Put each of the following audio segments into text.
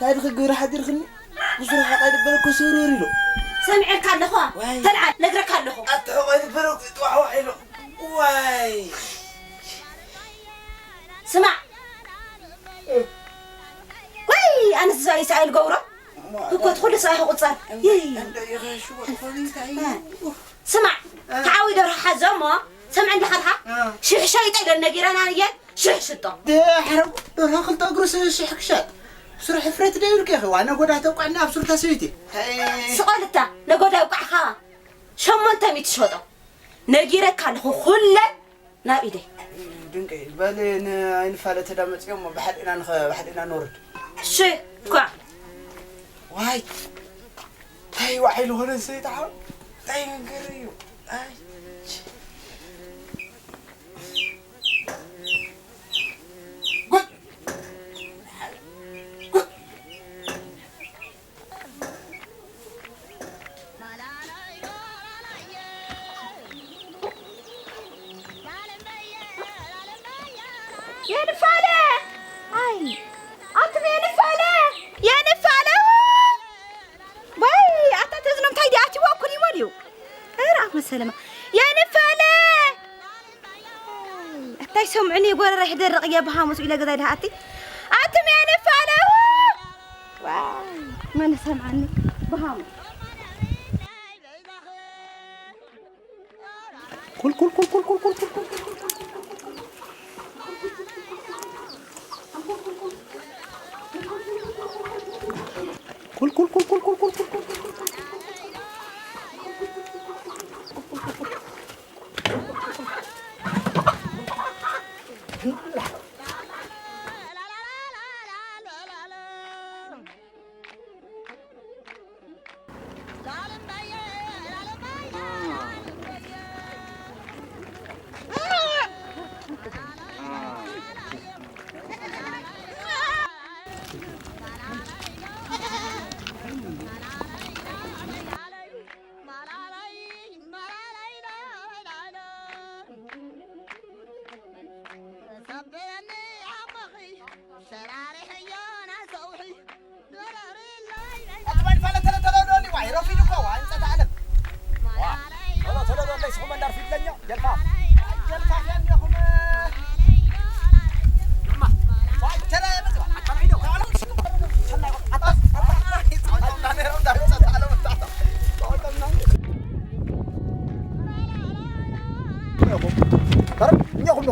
تاريخ الجورة حد يرخني وصراحة قاعد بركو سروري له سمعي كله تلعب نقرأ كله قاعد بركو توحوحي له واي سمع واي أنا زي سائل جورة وكنت خلي صايح وقصار سمع تعاود روح حزمه سمع عند حدها شح شيء تقدر نجيرنا نيجي شح شطة ده حرب ده خلط أقرص شح كشات سر حفرت دايرك يا أخي وأنا قد أتوقعنا بسر تسويتي سؤالته نقول أوقعها شو ما أنت متشهده نجيرك كان هو خلة نابيده دنكي بالين إن فعلت دامت يوم بحد إنا نورد شو كوا واي هاي وحيل هون نسيت عم هاي نقريو هاي يا نفالة هاي أطمي يا نفالة يا نفالة واي أتتزنم تايدي أتي واكلي وليو رحمة السلامة يا نفالة أتاي سمعني يقول راح يدرق يا بهامس إلى قضاء لها أتي أطمي يا نفالة واي ما نسمع عنك بهامس كل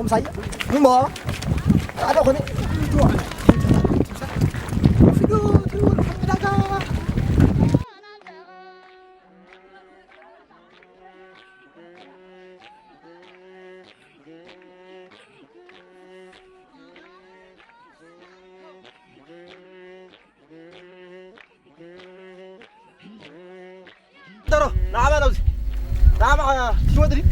không thấy nhưng mà ada kau ni ترى نعم أنا نعم شو أدري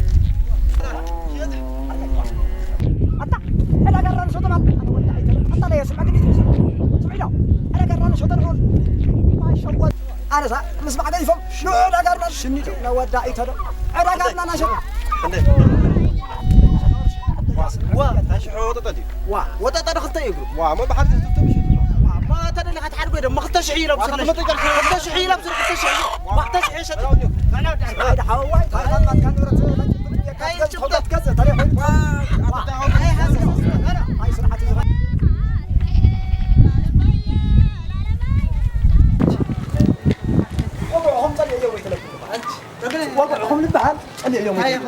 أنا قررنا شو طبعا أنا ودعيت أنت لا يسمع قديش سمعينه أنا قررنا شو طبعا ما شاء الله أنا صح مسمع قديش فم شنو أنا قررنا شنو أنا ودعيت هذا أنا قررنا أنا شو تاشي حوضة تدي وتتدخل تيجرو ما بحرت تمشي ما تدري لك تحرق إذا ما اختش حيلة بصير ما اختش حيلة بصير اختش حيلة ما اختش عيشة أنا هذا حواي كان كان ورث هاي شفت كذا طريق هاي هاي سرعة وقعهم للبحر اللي اليوم هاي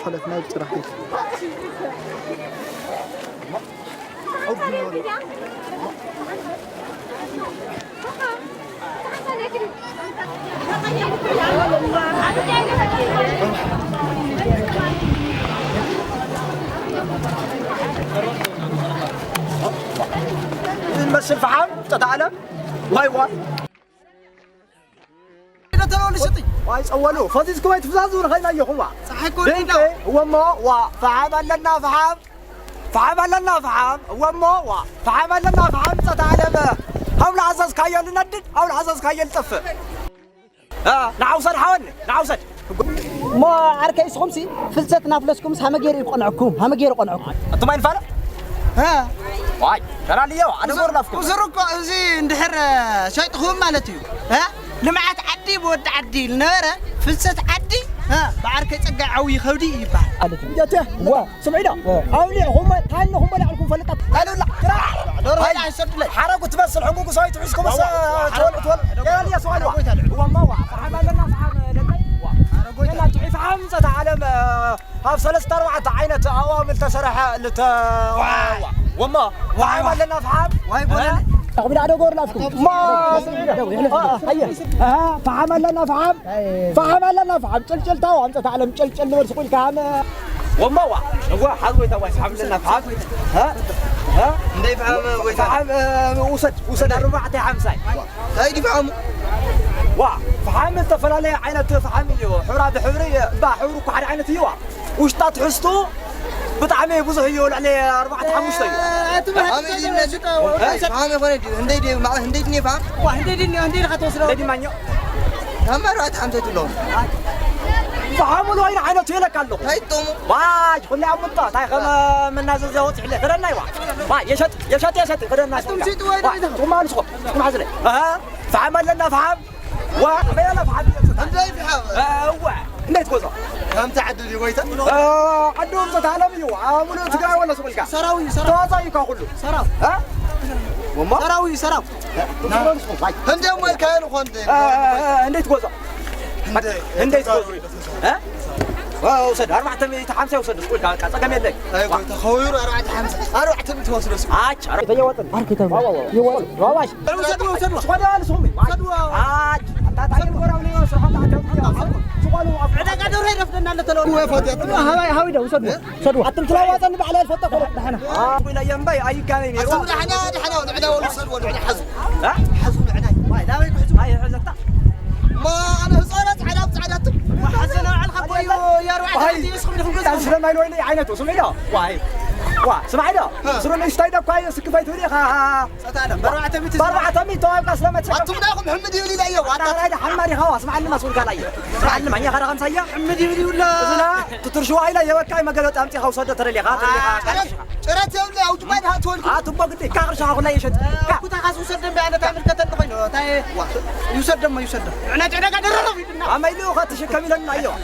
خلف ما بترحيك نمشي الفحم تتعلم واي واي صولوا فازيسكم يتفزازون خلينا يخوا صحيكم ليه وما وفحم لنا فحم لنا فحم وما فحم لنا فحم تتعلم حول عزاز كايل ندد حول عزاز كايل طف نعوصد حاولني نعوصد ما عركيس خمسي فلستنا فلسكم همجير يقنعكم انتم ما ينفع ها واي ترى لي انا غور لافكم وزركو زي ندحر شيطهم مالتي ها لمعات عدي بود عدي نره فلست عدي ها بعركي صقع عوي خودي يبال جاته وا سمعينا اولي هم كانهم لعلكم فلطت قالوا لا دور هاي يسد لي حرقوا تمثل حقوق سوي تحسكم بس تول قال لي سؤال هو ما هو فحم لنا فحم يلا تعيف حمزة عالم هاف ثلاث أربعة عينة عوامل تسرح وما فحم لنا فحم واي بولن قبل على غور لافكم ما هيا فحم لنا فحم چل تاو انت تعلم چل ورس قول كام وما هو حظوي تو فحم لنا فحم ها ندي فحم وسد أربعة حمسة هاي دي فحم فحم تفلالي عينة فحم حورا بحوري حورك على عينة يوا وش تحسطو بطعمي بزه يقول عليه أربعة حمشتين هندي فهم هندي دني فهم هندي خطوسلو هندي مانيو هم رات حمزة لهم فحموا له عينة تيلك قال له هاي توم واي خلي عمطة تاي خما من ناس زوج حلي خدنا واي يشت خدنا تمشيت وايد وما نسخ ما حزلي فحمل لنا فحم وبيلا فحم هندي فحم هو نيت كوزا هم تعدل لي ويتا عندهم تعلم يو عاملوا تقال ولا سقولك سراوي توازي كله سراو ها وما سراوي هندي ما كانوا خندي نيت كوزا هندي كوزا ها وصد 450 وصد سقولك قصقم يلك ايوه تخوير 450 توصلوا عاج يوطن عركي تمام يوطن واش وصدوا سقوال سومي عاج انت تعلم قراوني سرحت سقالوا عدا قادر هي رفدنا لتلو هو فاتت هاوي ده سدوا حتى تلاوازن على الفتق دحنا ولا ينبي اي كان يرو دحنا ونعنا ولا صدوا ولا حزم ها حزم نعنا واي لا يحزم هاي حزتها ما انا صارت على وحزنا على الخبو يا روح يسخن في الجزء سلام ما يلوي عينته سمعنا واي سمعنا سرنا اشتايدا كويس كيفاي توري ها ستعلم بروعه ميت توقع سلامت انتم ناخذ محمد يولي لا يو انا رايد حماري خواص مع المسؤول قال ايه معلم هي غير خمسه محمد يولي ولا زنا تترشوا عيله يا وكاي ما قالوا امتي خوصه ترى لي خاطر لي شرات يا او جمال هاتول تبقى قلت كاغر شاخ ولا يشد كنت خاصو سدم بعد تعمل كتن خوينو تاي يسدم ما يسدم انا قاعد ادرب اما يلو خاطر شكمي لنا ايوه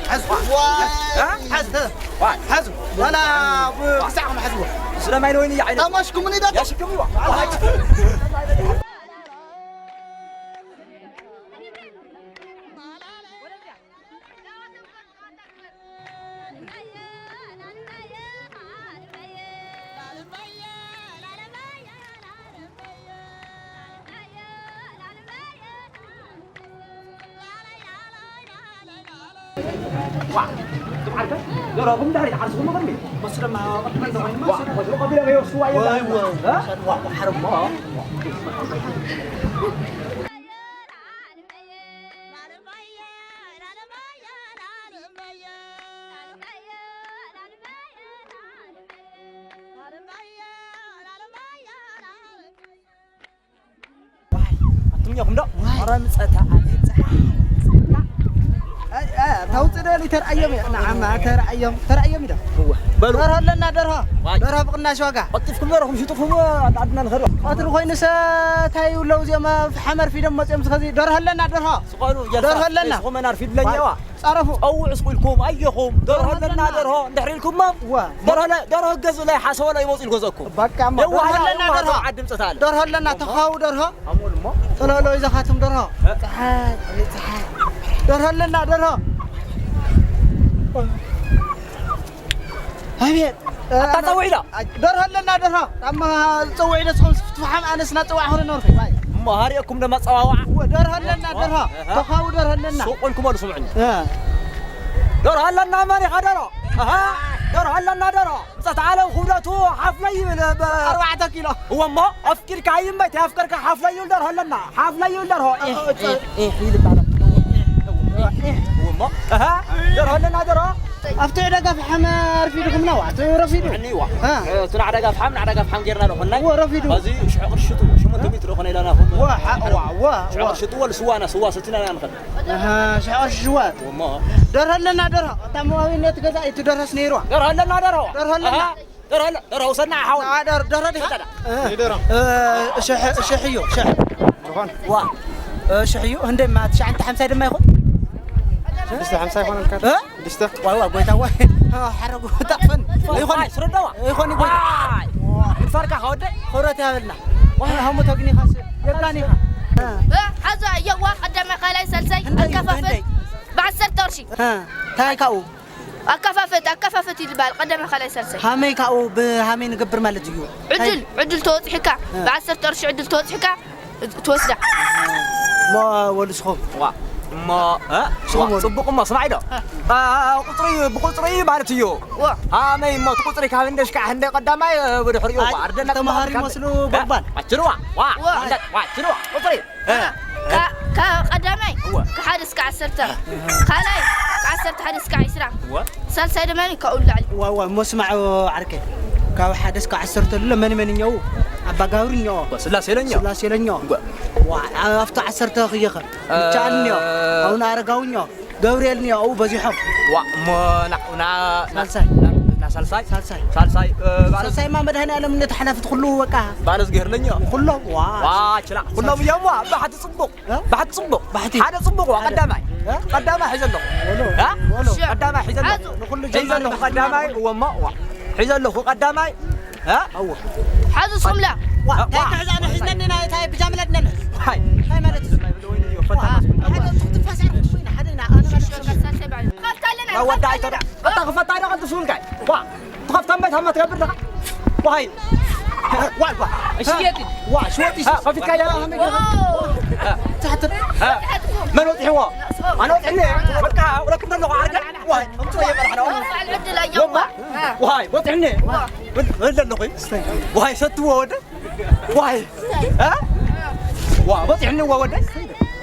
حزم ولا بساعه حزم سلام ما يلوي عينه تماشكم من ده يا شكمي هم داري عرسهم مغني بس لما قبل ما يوصلوا حرم ما أتمنى ده مرة توصل لي ترى أيام نعم ترى أيام ده هو درها لنا درها بقناش واقع قطفكم درهم شطفهم عندنا الخير قطر خوينس تاي ولو زي ما حمر في دم مصيم سخزي درها لنا درها درها لنا هم نار في دلنيا صرفوا او عصقلكم ايكم درها لنا درها ندحريلكم ما درها غزو لا حاسو لا يوصل غزكم بقى ما درها لنا درها عدم صتال درها لنا تخاو درها امول ما طلعوا اذا خاتم درها تعال درها لنا درها هاي تطوعنا درها لنا درها اما تصوعنا تفهم انسنا طوع هون نور باي ما هاريكم لما صواوع درها لنا درها تخاو درها لنا سوقكم ولا سمعني درها لنا ماني قدره درها لنا درها تعالوا خذته حفلي 4 كيلو هو ما افكرك عين ما تفكرك حفلي درها لنا حفلي درها ايه حيل تعال هو ما درها لنا درها افتح دقه في حمار في دقه منوع رفيدو يعني وا تنع دقه في حم نع دقه في حم غيرنا له هنا هو رفيدو هذه شعر الشتو شو ما تبي تروح لنا هم وا شعر الشتو ولا سوانا سوا ستنا ناخذ شعر الشوات وما درها لنا درها تموي نت غزا يتدرس نيرو درها لنا درها درها لنا درها وصلنا حاول درها دي درها شحيو شح وا شحيو هندي ما تشع انت 50 دما ياخذ دسته 50 يكون الكات دسته وا قويتا وا حرقوا تقفن يخون سردوا يخون قوي الفرقه هودي خورت يابلنا واه هم توقني خاص يبلاني حزا يوا قدام قالاي سلسي الكفافت بعسر تورشي تاي كاو أكفافت البال قدام قالاي سلسي هامي كاو بهامي نقبر مالت يو عدل توضحك بعسر تورشي عدل توضحك توسع ما ولسخوم ما صبقوا ما سمعيدا قطري معناتيو هامي ما تقطري كان عندك عندي قدامي ودي حريو عندنا تمهاري مسلو بقبان واشروا واشروا قطري قدامي كحادث كعسرته خالاي كعسرت حادث كعسرة سلسة دماني كأقول لعلي مسمعوا عركة كاو حادث كعسرته لما نيو أبغاوري نيو سلاسي لنيو وأفتح عسرته خيخة تعالني أو نارجاو نيو غوريل نيو أو بزيحب سلساي ما مدهنا أنا من نتحنا في تخلوه وكاه بارز غيرنيو كله شلا كلهم يوم بحد صبق هذا صبق قدامي حزن له قدامي حزن له قدامي وما حزن له قدامي هو حازو صملا تحزن حزننا هاي بجاملتنا هاي مالت هذا تفاس عرفنا حدنا انا ما ودعت انت خفت على قد سول قاعد وا تخاف تمت هم تقبل لك وهاي وا اشيتي وا شوتي خفت كايا تحت من وضعي هو انا وضعني بقى ولكن اللغه عرقل واي انت يا مرحبا واي وضعني وين اللغه واي ستوا ود واي وضعني هو ود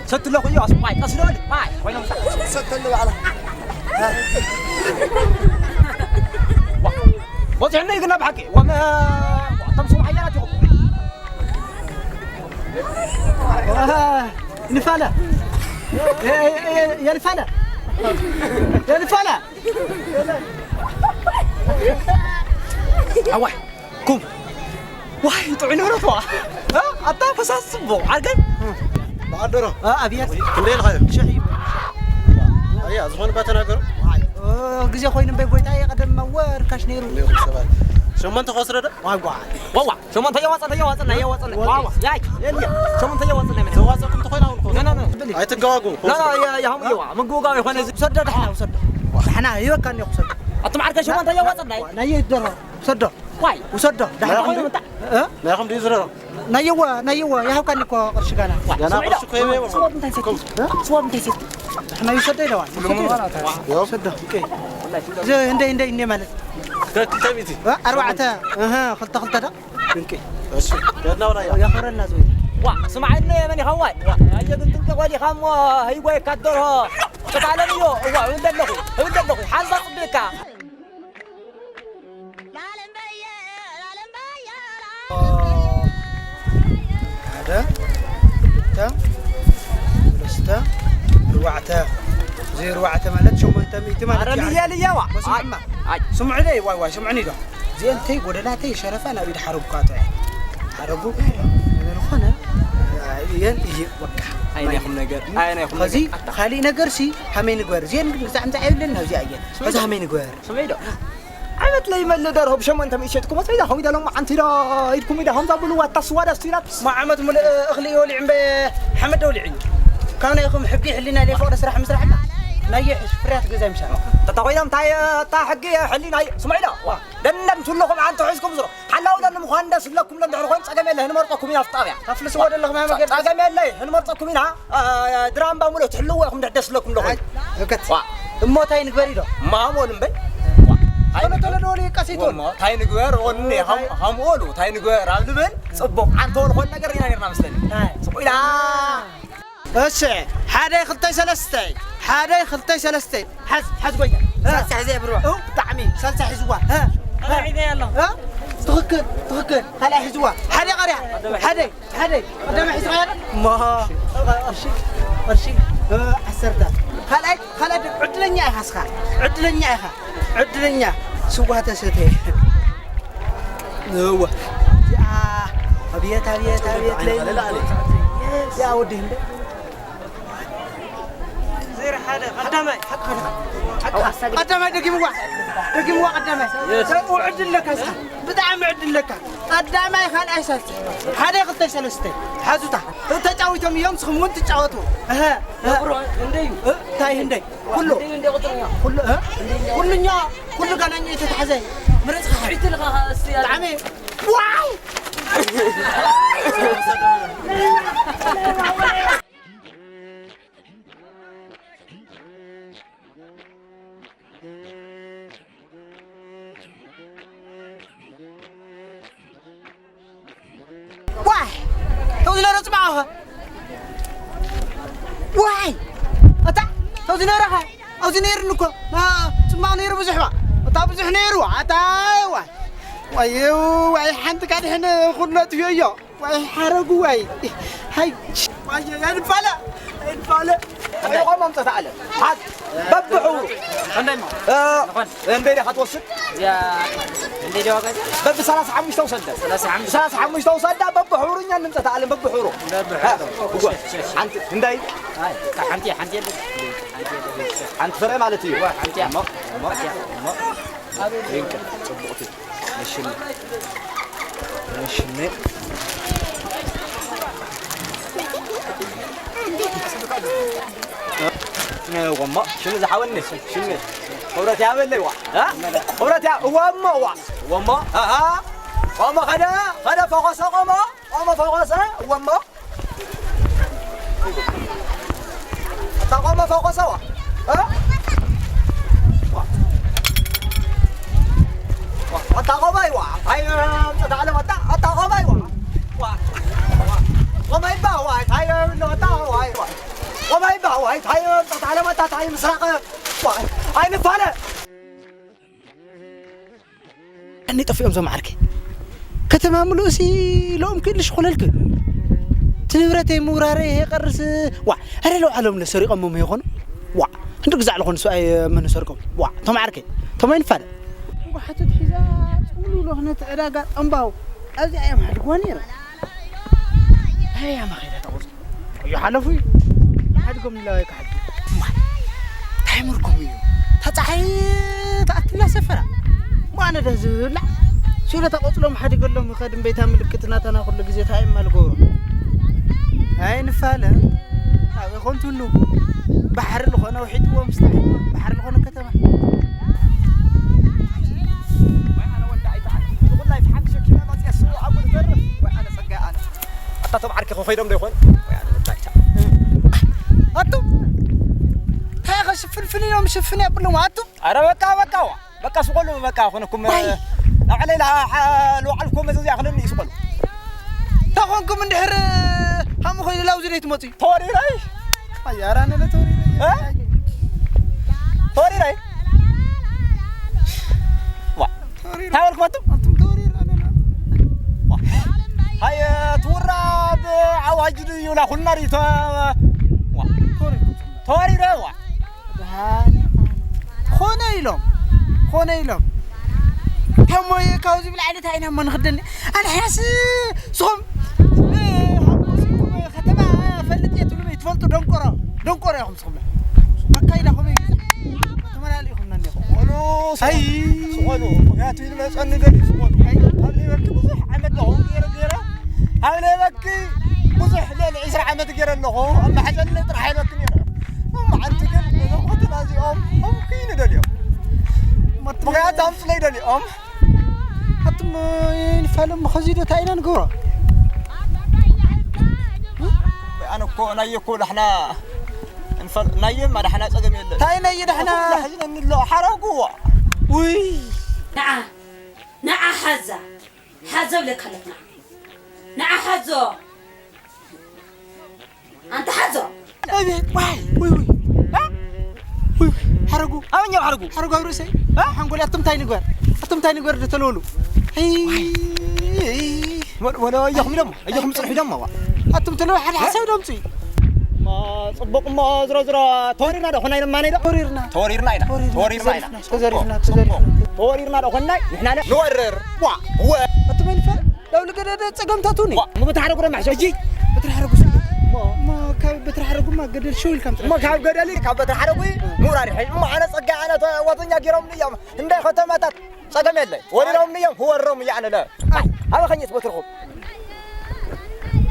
ست اللغه يا واي قصدوني واي وين ست اللغه على وضعني قلنا بحكي وما تمسوا حياتكم نفالة يا نفالة يا نفالة أوه كم واي طعنا رفوا أتا فساس صبوا عرقل بعدره أبيات كلين خير شحيب أيه زمان بتناقر جزء خوين بيقولي قدم موار كاشنيرو شو ما أنت خسر ده واوا شو ما أنت يا وصل واوا ياي شو ما أنت يا وصل هو وصلكم تخوينا لا أي تجاوبوا لا يا هم يوا من جوجا يخونا صدق احنا ايوه كان يقصد أنت معركة شو ما أنت يا وصل نايي درا صدق واي وصدق ما يخم دي زرار نايوا يا هو كان يكو قرشغانا يا أنا قرش كويمة صواب انت احنا يصدق ده يا صدق زي هندي مالك كتابتي 4 خلطة ده يمكن يا ولا يا خير الناس وا سمع إني ماني خواي هيا قلت لك ولي خام هي وين كدرها تعالني يو وا وندلخي حظك بك هذا تا 3 4 زي 4 مالت شو انت تميتي ما رمي لي يوا سمع لي واي سمعني ده زين تي ودلاتي شرف انا بيد حرب قاطع حربو رخنا ين يجي وقع اين ياخم نجر اين ياخم خزي خالي نجر سي همين نغور زين زعمت عيلنا زي ايه بس همين نغور سميدو عمت لي مل درهم شو انت مشيتكم ما هم اذا لهم انت را ايدكم اذا هم ضبلوا التصوير استيرات ما عمت مل اخلي ولي عم حمد ولي عين كان ياخم حقي حلينا لي فوق مسرح مسرحنا نايح فريات جزاي مشان تطويلهم تا حقي حلينا سمعنا دنم تلكم عن تحسكم زرو حلاولا المهندس لكم لم تعرفون صقم الله نمرطكم هنا في الطابع تفلس ود الله ما مقر صقم الله نمرطكم هنا درام بامولو تحلوا لكم دحدس لكم لكم وكت اموتاي نغبري دو ما مولم بي انا تلدولي قسيتون تاي نغبر وني هم اولو تاي نغبر عبلبل صبق عنتو لكون ነገር ይናገርና መስለኝ صبيلا እሺ حدا خلطي سلستي حدا خلطي سلستي حز قويتا سلسة حزي بروح طعمي سلسة حزوة ها عيدي يلا ها تغكر هلا حزوة حدا قريع حدا قدام حزوة ما أرشي حسرتها خلك عدلني يا خسخة عدلني سواتها ستي هو أبيت ليلى يا ودي زير حدا قدامي دقيم واحد قدامي وعد لك هسه بدعم عد لك قدامي خال اساس حدا يقطع سلسته حازوتا تجاويتهم يوم سخمون تجاوتوا ها انديو تاي هندي كله كلنا كل قناني تتحزي مرز خاعت لغا السياره عمي واو واي أتا توزي نيرها أوزي نير نكو سمع نير بزحبة أتا بزح نيرو أتا واي حنت كان هنا خلنا تيجي واي حرقوا واي هاي يعني فلا أيوة ما متفعله حد ببحور عندنا عندنا حتوصل يا عندي وقت بب 35 توصل 35 توصل ببحور إني نمتفعله ببحوره أنت عندي حنتي أنت فرق مالتي حنتي ما يمكن صبقتي مشني وما شنو زحوني شنو خبرتي عامل لي ها خبرتي وما ها وما خدا فوق سقما وما فوق سقما وما تقوم فوق سوا ها تقوم ايوا هاي تعلم تقوم ايوا وما يبا واي هاي لو تقوم ايوا وما يبا واي هاي تعلم هاي مسرق هاي نفاله اني طفيهم زو معركه كتما ملوسي لوم كلش خللك تنبرتي موراري يقرس وا هري لو علم لسرقهم ما يخون وا انت غزع لكون سواي من سرقهم وا تم عركه تم ينفل وحتى حزاب قولوا له هنا عراقه انباو ازي ايام حد غونير هيا ما خيره تقول يا حلفي حدكم لا يكحد تايمركم يو تصحي تاكلنا سفره ما انا دزلا شيله تقصلهم حد يقول لهم خدم بيتها ملكتنا تنا كل غزي تايم مالغورو هاي نفاله هاي كنت له بحر لخونه وحيد ومستحيل بحر لخونه كتمه وانا ودعي تعال تقول لي في حق شكله ما تيسوا ابو الفرف وانا صقا انا حتى تبعرك خوفيدهم ده يكون وانا ودعي اتو هاي شفني يوم شفني اقول لهم اتو ارا بقى سقولوا بقى هناكم علينا لو علكم زي اخلني يسقلوا تاخونكم ندحر هم خوي لاو زريت مطي توري راي يا رانا لا توري ها توري راي وا تاولك ماتو انتم توري رانا وا هاي تورا عواجد يولا كلنا ريتا وا توري راي وا إلهم هم كاوزي بالعادة هاينا ما نخدني أنا حاس صوم ختمها فلت يتولم يتفلتوا دنكرة يا خم صوم مكاي لهم تمنا عليهم نني ولو سوالو يا تيل ما سألني قال سوالو هل يبكي بصح عمد لهم غيره هل يبكي بصح لا عشر عمد غيره له أما حاجة اللي طرح يبكي نيره أما عندك إذا ما تنازي أم كين دليل ما قاعد أمس لي دليل حتى ما نفعلهم خزيدة تاينا نقرأ أنا نايكون إحنا نايم ما إحنا سجمي اللي تاينا يد إحنا حجنا من الله حرقوا وي نعم حزة ولا كلمة نعم حزة أنت حزة وي حرقوا أمين يا حرقوا ورسي حنقول أتم تايني قرر تلولو ولا يخم صرح دم أتم تلو حد حساب دمتي ما صبق ما زرا تورينا ده خناي ما نيدا توريرنا ده خناي إحنا نورر هو أتم ينفع لو لقينا تسقمتاتوني ما بتحرقوا مع شيء بتحرقوا ما كاب بتحرقوا ما قدر شو الكم ما كاب قدر لي كاب بتحرقوا مو راري ما أنا صقع أنا وطني جيرهم ليام إن ده ختمت صقم يلي وريهم ليام هو الرم يعني لا هذا خنيس بترخب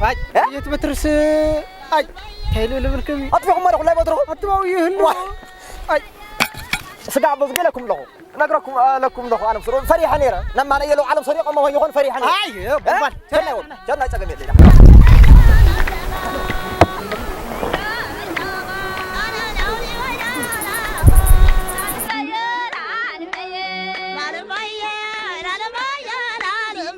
هاي يتبترس هاي حلو لبركم أطفئهم مرة ولا بترخب أتباو يهلو هاي سقع بزق لكم نقرأكم لكم له أنا بصير فريحة نيرة لما أنا يلو علم صريق ما هو يكون فريحة نيرة هاي بابا جنة صقم يلي